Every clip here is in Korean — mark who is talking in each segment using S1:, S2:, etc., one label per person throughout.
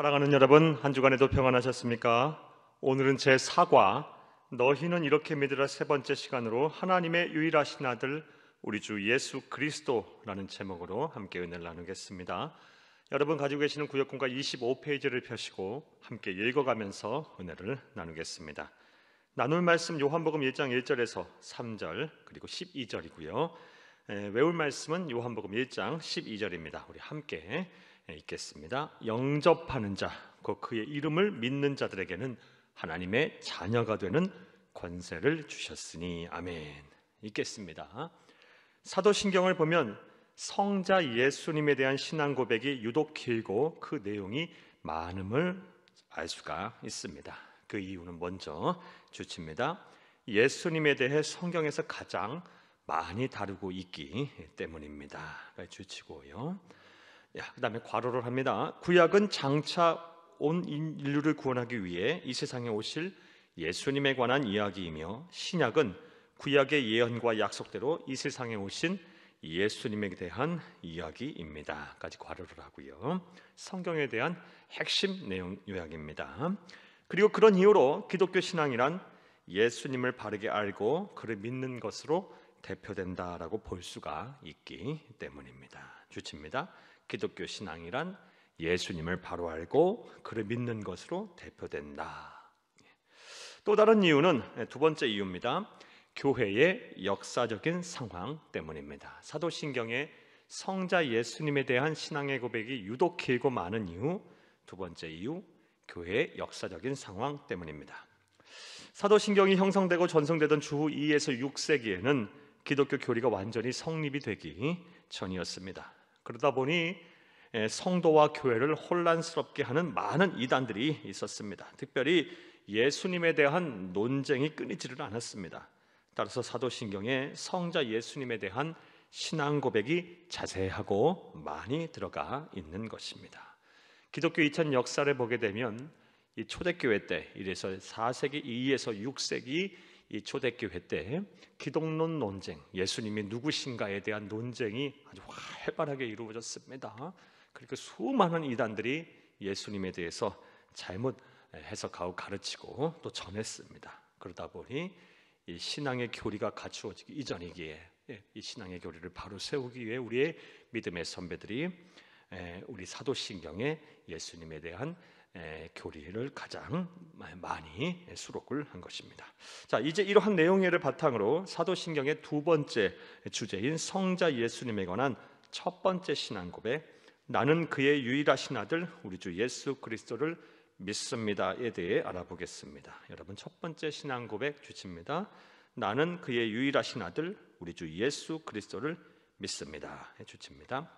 S1: 사랑하는 여러분, 한 주간에도 평안하셨습니까? 오늘은 제4과 너희는 이렇게 믿으라 세 번째 시간으로 하나님의 유일하신 아들 우리 주 예수 그리스도라는 제목으로 함께 은혜를 나누겠습니다. 여러분 가지고 계시는 구역공과 25페이지를 펴시고 함께 읽어가면서 은혜를 나누겠습니다. 나눌 말씀 요한복음 1장 1절에서 3절 그리고 12절이고요. 외울 말씀은 요한복음 1장 12절입니다. 우리 함께 읽겠습니다. 영접하는 자, 곧 그의 이름을 믿는 자들에게는 하나님의 자녀가 되는 권세를 주셨으니 아멘. 읽겠습니다. 사도신경을 보면 성자 예수님에 대한 신앙 고백이 유독 길고 그 내용이 많음을 알 수가 있습니다. 그 이유는 먼저 주치입니다. 예수님에 대해 성경에서 가장 많이 다루고 있기 때문입니다. 주치고요. 그 다음에 괄호를 합니다. 구약은 장차 온 인류를 구원하기 위해 이 세상에 오실 예수님에 관한 이야기이며, 신약은 구약의 예언과 약속대로 이 세상에 오신 예수님에 대한 이야기입니다. 까지 괄호를 하고요. 성경에 대한 핵심 내용 요약입니다. 그리고 그런 이유로 기독교 신앙이란 예수님을 바르게 알고 그를 믿는 것으로 대표된다라고 볼 수가 있기 때문입니다. 주치입니다. 기독교 신앙이란 예수님을 바로 알고 그를 믿는 것으로 대표된다. 또 다른 이유는 두 번째 이유입니다. 교회의 역사적인 상황 때문입니다. 사도신경에 성자 예수님에 대한 신앙의 고백이 유독 길고 많은 이유, 두 번째 이유, 교회의 역사적인 상황 때문입니다. 사도신경이 형성되고 전송되던 주후 2에서 6세기에는 기독교 교리가 완전히 성립이 되기 전이었습니다. 그러다 보니 성도와 교회를 혼란스럽게 하는 많은 이단들이 있었습니다. 특별히 예수님에 대한 논쟁이 끊이지를 않았습니다. 따라서 사도신경에 성자 예수님에 대한 신앙 고백이 자세하고 많이 들어가 있는 것입니다. 기독교 2000 역사를 보게 되면 이 초대교회 때, 이래서 4세기, 2에서 6세기 이 초대교회 때 기독론 논쟁, 예수님이 누구신가에 대한 논쟁이 아주 활발하게 이루어졌습니다. 그러니까 수많은 이단들이 예수님에 대해서 잘못 해석하고 가르치고 또 전했습니다. 그러다 보니 이 신앙의 교리가 갖추어지기 이전이기에 이 신앙의 교리를 바로 세우기 위해 우리의 믿음의 선배들이 우리 사도신경에 예수님에 대한 교리를 가장 많이 수록을 한 것입니다. 자, 이제 이러한 내용을 바탕으로 사도신경의 두 번째 주제인 성자 예수님에 관한 첫 번째 신앙 고백, 나는 그의 유일하신 아들 우리 주 예수 그리스도를 믿습니다에 대해 알아보겠습니다. 여러분, 첫 번째 신앙 고백 주치입니다. 나는 그의 유일하신 아들 우리 주 예수 그리스도를 믿습니다. 주치입니다.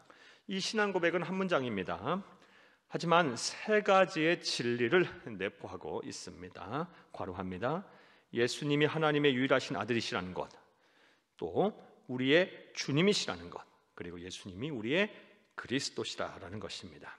S1: 이 신앙 고백은 한 문장입니다. 하지만 세 가지의 진리를 내포하고 있습니다. 괄호합니다. 예수님이 하나님의 유일하신 아들이시라는 것, 또 우리의 주님이시라는 것, 그리고 예수님이 우리의 그리스도시라는 것입니다.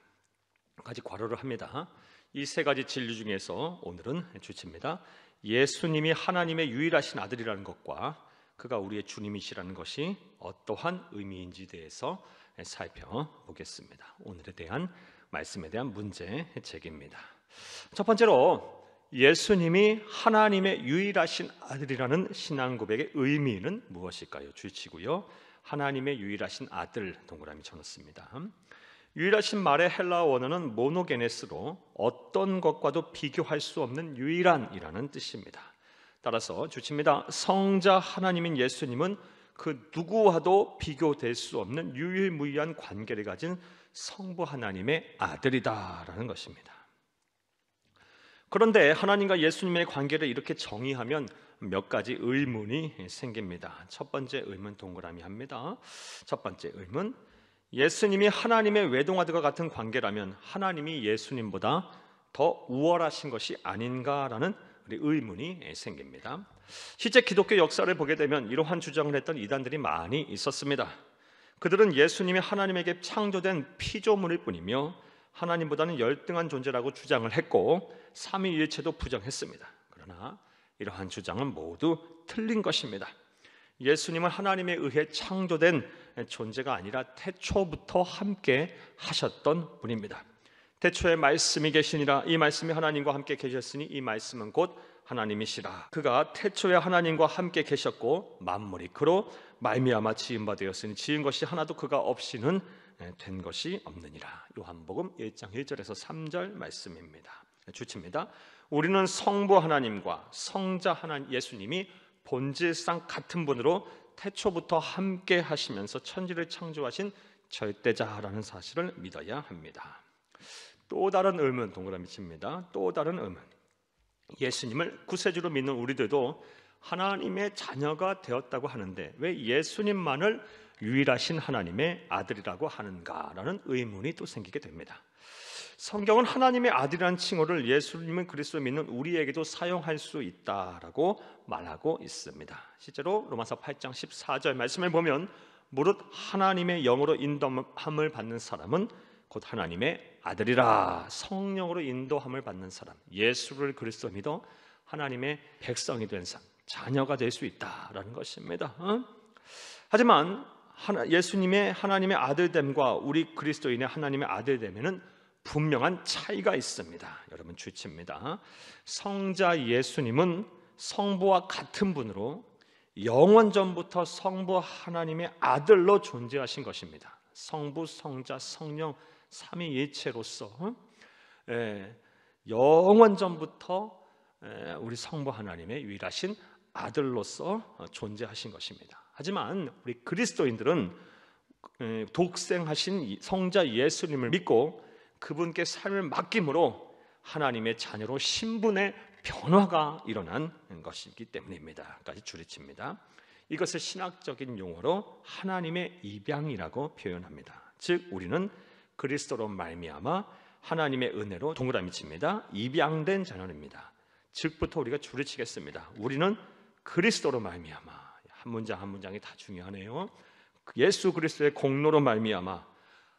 S1: 까지 괄호를 합니다. 이 세 가지 진리 중에서 오늘은 주치입니다. 예수님이 하나님의 유일하신 아들이라는 것과 그가 우리의 주님이시라는 것이 어떠한 의미인지에 대해서 살펴보겠습니다. 오늘에 대한 말씀에 대한 문제 제기입니다. 첫 번째로 예수님이 하나님의 유일하신 아들이라는 신앙 고백의 의미는 무엇일까요? 주치고요. 하나님의 유일하신 아들 동그라미 쳐놓습니다. 유일하신 말의 헬라어 원어는 모노게네스로 어떤 것과도 비교할 수 없는 유일한이라는 뜻입니다. 따라서 주치입니다. 성자 하나님인 예수님은 그 누구와도 비교될 수 없는 유일무이한 관계를 가진 성부 하나님의 아들이다라는 것입니다. 그런데 하나님과 예수님의 관계를 이렇게 정의하면 몇 가지 의문이 생깁니다. 첫 번째 의문 동그라미 합니다. 첫 번째 의문, 예수님이 하나님의 외동아들과 같은 관계라면 하나님이 예수님보다 더 우월하신 것이 아닌가라는 의문이 생깁니다. 실제 기독교 역사를 보게 되면 이러한 주장을 했던 이단들이 많이 있었습니다. 그들은 예수님이 하나님에게 창조된 피조물일 뿐이며 하나님보다는 열등한 존재라고 주장을 했고 삼위일체도 부정했습니다. 그러나 이러한 주장은 모두 틀린 것입니다. 예수님은 하나님에 의해 창조된 존재가 아니라 태초부터 함께 하셨던 분입니다. 태초에 말씀이 계시니라. 이 말씀이 하나님과 함께 계셨으니 이 말씀은 곧 하나님이시라. 그가 태초에 하나님과 함께 계셨고 만물이 그로 말미암아 지은 바 되었으니 지은 것이 하나도 그가 없이는 된 것이 없느니라. 요한복음 1장 1절에서 3절 말씀입니다. 주치입니다. 우리는 성부 하나님과 성자 하나님 예수님이 본질상 같은 분으로 태초부터 함께 하시면서 천지를 창조하신 절대자라는 사실을 믿어야 합니다. 또 다른 의문, 동그라미 칩니다. 또 다른 의문. 예수님을 구세주로 믿는 우리들도 하나님의 자녀가 되었다고 하는데 왜 예수님만을 유일하신 하나님의 아들이라고 하는가라는 의문이 또 생기게 됩니다. 성경은 하나님의 아들이라는 칭호를 예수님을 그리스도로 믿는 우리에게도 사용할 수 있다라고 말하고 있습니다. 실제로 로마서 8장 14절 말씀을 보면 무릇 하나님의 영으로 인도함을 받는 사람은 곧 하나님의 아들이라. 성령으로 인도함을 받는 사람, 예수를 그리스도 믿어 하나님의 백성이 된 사람, 자녀가 될 수 있다라는 것입니다. 하지만 예수님의 하나님의 아들됨과 우리 그리스도인의 하나님의 아들됨에는 분명한 차이가 있습니다. 여러분 주치입니다. 성자 예수님은 성부와 같은 분으로 영원 전부터 성부 하나님의 아들로 존재하신 것입니다. 성부, 성자, 성령 삼위일체로서 영원 전부터 우리 성부 하나님의 유일하신 아들로서 존재하신 것입니다. 하지만 우리 그리스도인들은 독생하신 성자 예수님을 믿고 그분께 삶을 맡김으로 하나님의 자녀로 신분의 변화가 일어난 것이기 때문입니다. 까지 줄이칩니다. 이것을 신학적인 용어로 하나님의 입양이라고 표현합니다. 즉 우리는 그리스도로 말미암아 하나님의 은혜로 동그라미 칩니다. 입양된 자녀입니다. 즉부터 우리가 줄을 치겠습니다. 우리는 그리스도로 말미암아, 한 문장 한 문장이 다 중요하네요. 예수 그리스도의 공로로 말미암아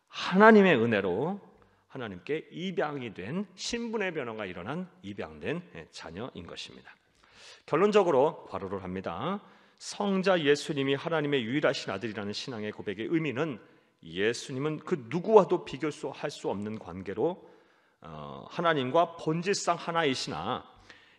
S1: 하나님의 은혜로 하나님께 입양이 된 신분의 변화가 일어난 입양된 자녀인 것입니다. 결론적으로 괄호를 합니다. 성자 예수님이 하나님의 유일하신 아들이라는 신앙의 고백의 의미는 예수님은 그 누구와도 비교할 수 없는 관계로 하나님과 본질상 하나이시나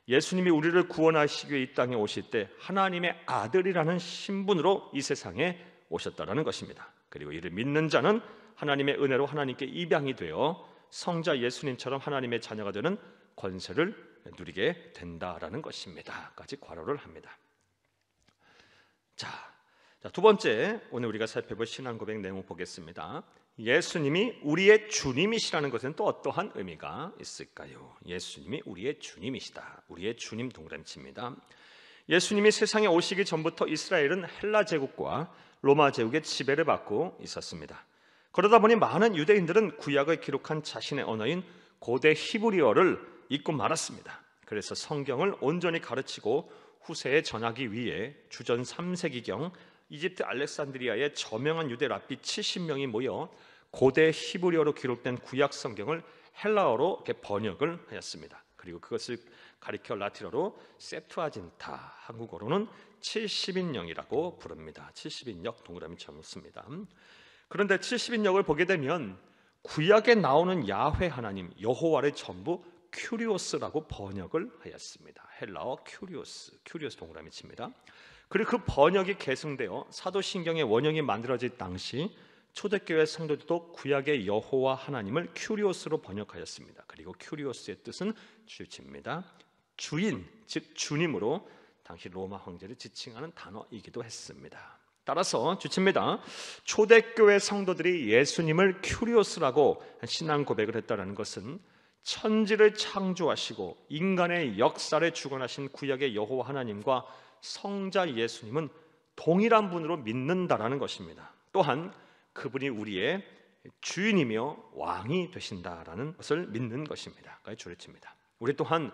S1: 예수님이 우리를 구원하시기 위해 이 땅에 오실 때 하나님의 아들이라는 신분으로 이 세상에 오셨다라는 것입니다. 그리고 이를 믿는 자는 하나님의 은혜로 하나님께 입양이 되어 성자 예수님처럼 하나님의 자녀가 되는 권세를 누리게 된다라는 것입니다. 까지 괄호를 합니다. 자, 두 번째 오늘 우리가 살펴볼 신앙 고백 내용 보겠습니다. 예수님이 우리의 주님이시라는 것은 또 어떠한 의미가 있을까요? 예수님이 우리의 주님이시다. 우리의 주님 동그라미 칩니다. 예수님이 세상에 오시기 전부터 이스라엘은 헬라 제국과 로마 제국의 지배를 받고 있었습니다. 그러다 보니 많은 유대인들은 구약을 기록한 자신의 언어인 고대 히브리어를 잊고 말았습니다. 그래서 성경을 온전히 가르치고 후세에 전하기 위해 주전 3세기경 이집트 알렉산드리아의 저명한 유대 랍비 70명이 모여 고대 히브리어로 기록된 구약 성경을 헬라어로 번역을 하였습니다. 그리고 그것을 가리켜 라틴어로 셉투아진타, 한국어로는 70인역이라고 부릅니다. 70인역 동그라미 쳐놓습니다. 그런데 70인역을 보게 되면 구약에 나오는 야훼 하나님 여호와를 전부 큐리오스라고 번역을 하였습니다. 헬라어 큐리오스 동그라미 칩니다. 그리고 그 번역이 계승되어 사도신경의 원형이 만들어질 당시 초대교회 성도들도 구약의 여호와 하나님을 큐리오스로 번역하였습니다. 그리고 큐리오스의 뜻은 주입니다. 주인, 즉 주님으로 당시 로마 황제를 지칭하는 단어이기도 했습니다. 따라서 주칩니다. 초대교회 성도들이 예수님을 큐리오스라고 신앙 고백을 했다는 것은 천지를 창조하시고 인간의 역사를 주관하신 구약의 여호와 하나님과 성자 예수님은 동일한 분으로 믿는다라는 것입니다. 또한 그분이 우리의 주인이며 왕이 되신다라는 것을 믿는 것입니다. 줄을 칩니다. 우리 또한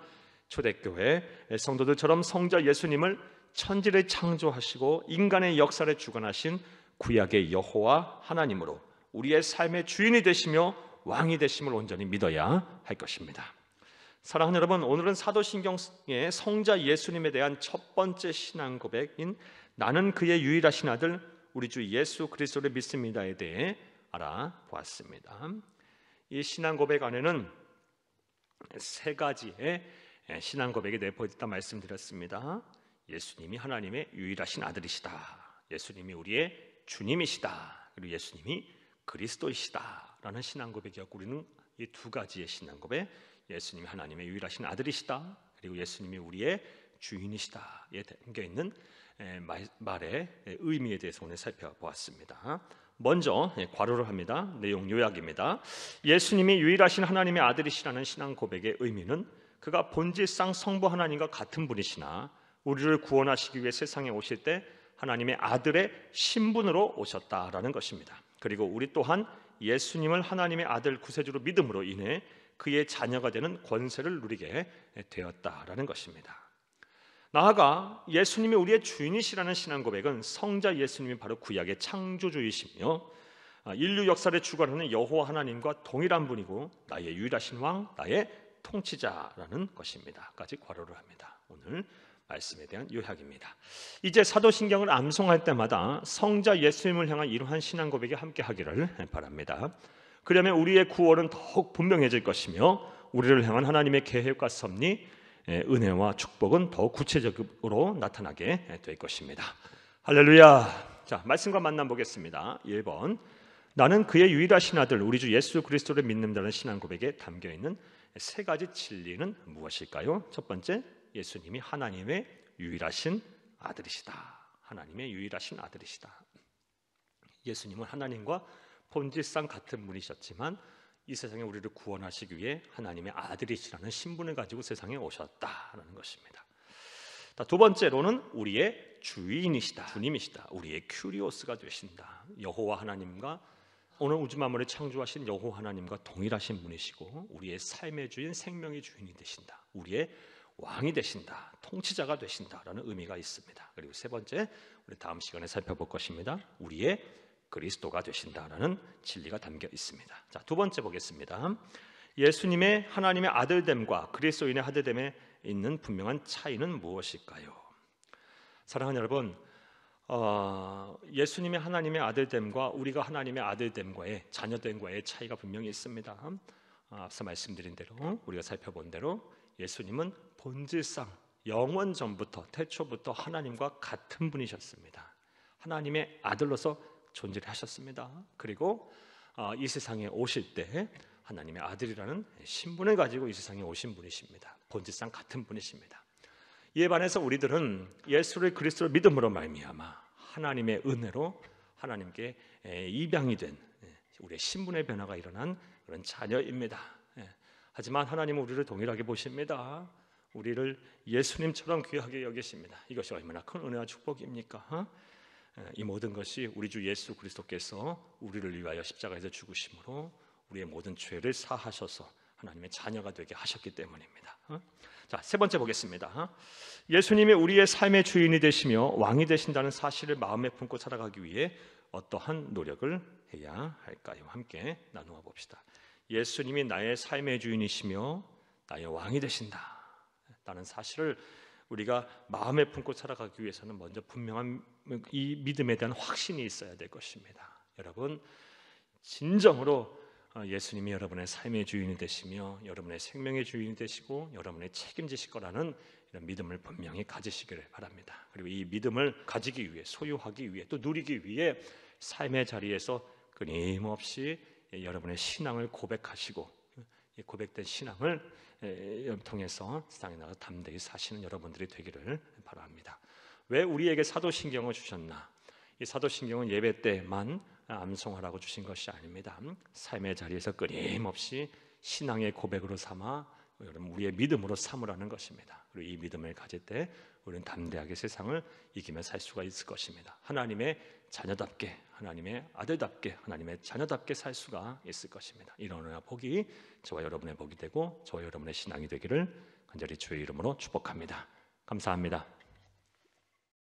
S1: 초대교회 성도들처럼 성자 예수님을 천지를 창조하시고 인간의 역사를 주관하신 구약의 여호와 하나님으로 우리의 삶의 주인이 되시며 왕이 되심을 온전히 믿어야 할 것입니다. 사랑하는 여러분, 오늘은 사도신경의 성자 예수님에 대한 첫 번째 신앙 고백인 나는 그의 유일하신 아들 우리 주 예수 그리스도를 믿습니다에 대해 알아보았습니다. 이 신앙 고백 안에는 세 가지의 신앙 고백이 내포되어 말씀드렸습니다. 예수님이 하나님의 유일하신 아들이시다. 예수님이 우리의 주님이시다. 그리고 예수님이 그리스도이시다 라는 신앙 고백이었고, 우리는 이 두 가지의 신앙 고백, 예수님이 하나님의 유일하신 아들이시다, 그리고 예수님이 우리의 주인이시다에 담겨있는 말의 의미에 대해서 오늘 살펴보았습니다. 먼저 괄호를 합니다. 내용 요약입니다. 예수님이 유일하신 하나님의 아들이시라는 신앙 고백의 의미는 그가 본질상 성부 하나님과 같은 분이시나 우리를 구원하시기 위해 세상에 오실 때 하나님의 아들의 신분으로 오셨다라는 것입니다. 그리고 우리 또한 예수님을 하나님의 아들 구세주로 믿음으로 인해 그의 자녀가 되는 권세를 누리게 되었다라는 것입니다. 나아가 예수님이 우리의 주인이시라는 신앙 고백은 성자 예수님이 바로 구약의 창조주이시며 인류 역사를 주관하는 여호와 하나님과 동일한 분이고 나의 유일하신 왕, 나의 통치자라는 것입니다. 까지 괄호를 합니다. 오늘 말씀에 대한 요약입니다. 이제 사도신경을 암송할 때마다 성자 예수님을 향한 이러한 신앙 고백이 함께 하기를 바랍니다. 그러면 우리의 구원은 더욱 분명해질 것이며 우리를 향한 하나님의 계획과 섭리, 은혜와 축복은 더욱 구체적으로 나타나게 될 것입니다. 할렐루야. 자, 말씀과 만나 보겠습니다. 1번, 나는 그의 유일하신 아들 우리 주 예수 그리스도를 믿는다는 신앙 고백에 담겨있는 세 가지 진리는 무엇일까요? 첫 번째, 예수님이 하나님의 유일하신 아들이시다. 하나님의 유일하신 아들이시다. 예수님은 하나님과 본질상 같은 분이셨지만 이 세상에 우리를 구원하시기 위해 하나님의 아들이시라는 신분을 가지고 세상에 오셨다라는 것입니다. 두 번째로는 우리의 주인이시다, 주님이시다, 우리의 큐리오스가 되신다. 여호와 하나님과 오늘 우주 만물을 창조하신 여호와 하나님과 동일하신 분이시고 우리의 삶의 주인, 생명의 주인이 되신다. 우리의 왕이 되신다, 통치자가 되신다라는 의미가 있습니다. 그리고 세 번째, 우리 다음 시간에 살펴볼 것입니다. 우리의 그리스도가 되신다라는 진리가 담겨 있습니다. 자, 두 번째 보겠습니다. 예수님의 하나님의 아들됨과 그리스도인의 아들됨에 있는 분명한 차이는 무엇일까요? 사랑하는 여러분, 예수님의 하나님의 아들됨과 우리가 하나님의 아들됨과의 자녀됨과의 차이가 분명히 있습니다. 앞서 말씀드린 대로 우리가 살펴본 대로 예수님은 본질상 영원 전부터 태초부터 하나님과 같은 분이셨습니다. 하나님의 아들로서 존재를 하셨습니다. 그리고 이 세상에 오실 때 하나님의 아들이라는 신분을 가지고 이 세상에 오신 분이십니다. 본질상 같은 분이십니다. 이에 반해서 우리들은 예수를 그리스도를 믿음으로 말미암아 하나님의 은혜로 하나님께 입양이 된 우리의 신분의 변화가 일어난 그런 자녀입니다. 하지만 하나님은 우리를 동일하게 보십니다. 우리를 예수님처럼 귀하게 여기십니다. 이것이 얼마나 큰 은혜와 축복입니까? 이 모든 것이 우리 주 예수 그리스도께서 우리를 위하여 십자가에서 죽으심으로 우리의 모든 죄를 사하셔서 하나님의 자녀가 되게 하셨기 때문입니다. 자, 세 번째 보겠습니다. 예수님이 우리의 삶의 주인이 되시며 왕이 되신다는 사실을 마음에 품고 살아가기 위해 어떠한 노력을 해야 할까요? 함께 나누어 봅시다. 예수님이 나의 삶의 주인이시며 나의 왕이 되신다 라는 사실을 우리가 마음에 품고 살아가기 위해서는 먼저 분명한 이 믿음에 대한 확신이 있어야 될 것입니다. 여러분, 진정으로 예수님이 여러분의 삶의 주인이 되시며 여러분의 생명의 주인이 되시고 여러분의 책임지실 거라는 이런 믿음을 분명히 가지시기를 바랍니다. 그리고 이 믿음을 가지기 위해, 소유하기 위해, 또 누리기 위해 삶의 자리에서 끊임없이 여러분의 신앙을 고백하시고 이 고백된 신앙을 통해서 세상에 나가 담대히 사시는 여러분들이 되기를 바랍니다. 왜 우리에게 사도신경을 주셨나? 이 사도신경은 예배 때만 암송하라고 주신 것이 아닙니다. 삶의 자리에서 끊임없이 신앙의 고백으로 삼아 여러분 우리의 믿음으로 삼으라는 것입니다. 그리고 이 믿음을 가질 때 우리는 담대하게 세상을 이기며 살 수가 있을 것입니다. 하나님의 자녀답게, 하나님의 아들답게, 하나님의 자녀답게 살 수가 있을 것입니다. 이런 은혜와 복이 저와 여러분의 복이 되고 저와 여러분의 신앙이 되기를 간절히 주의 이름으로 축복합니다. 감사합니다.